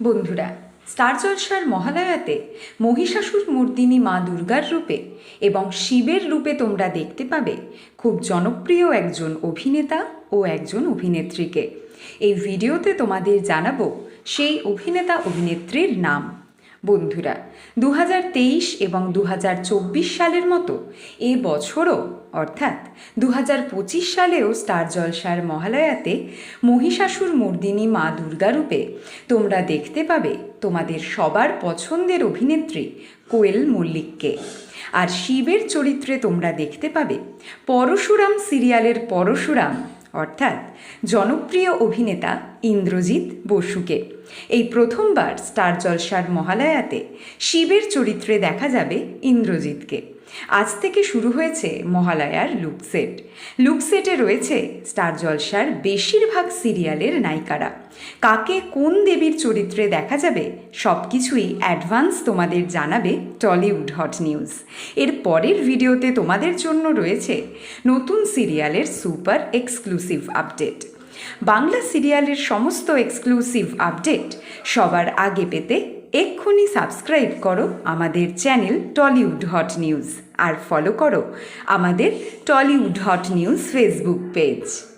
বন্ধুরা, স্টার জলসার মহালয়াতে মহিষাসুর মর্দিনী মা দুর্গার রূপে এবং শিবের রূপে তোমরা দেখতে পাবে খুব জনপ্রিয় একজন অভিনেতা ও একজন অভিনেত্রীকে। এই ভিডিওতে তোমাদের জানাবো সেই অভিনেতা অভিনেত্রীর নাম। বন্ধুরা, 2023 এবং 2024 সালের মতো এ বছরও অর্থাৎ 2025 সালেও স্টার জলসার মহালয়াতে মহিষাসুর মর্দিনী মা দুর্গা রূপে তোমরা দেখতে পাবে তোমাদের সবার পছন্দের অভিনেত্রী কোয়েল মল্লিককে। আর শিবের চরিত্রে তোমরা দেখতে পাবে পরশুরাম সিরিয়ালের পরশুরাম অর্থাৎ জনপ্রিয় অভিনেতা ইন্দ্রজিৎ বসুকে। এই প্রথমবার স্টার জলসার মহালয়াতে শিবের চরিত্রে দেখা যাবে ইন্দ্রজিৎকে। আজ থেকে শুরু হয়েছে মহালয়ার লুকসেট। লুকসেটে রয়েছে স্টার জলসার বেশিরভাগ সিরিয়ালের নায়িকারা। কাকে কোন দেবীর চরিত্রে দেখা যাবে সব কিছুই অ্যাডভান্স তোমাদের জানাবে টলিউড হট নিউজ। এর পরের ভিডিওতে তোমাদের জন্য রয়েছে নতুন সিরিয়ালের সুপার এক্সক্লুসিভ আপডেট। বাংলা সিরিয়ালের সমস্ত এক্সক্লুসিভ আপডেট সবার আগে পেতে এক্ষুনি সাবস্ক্রাইব করো আমাদের চ্যানেল টলিউড হট নিউজ আর ফলো করো আমাদের Tollywood hot news Facebook page.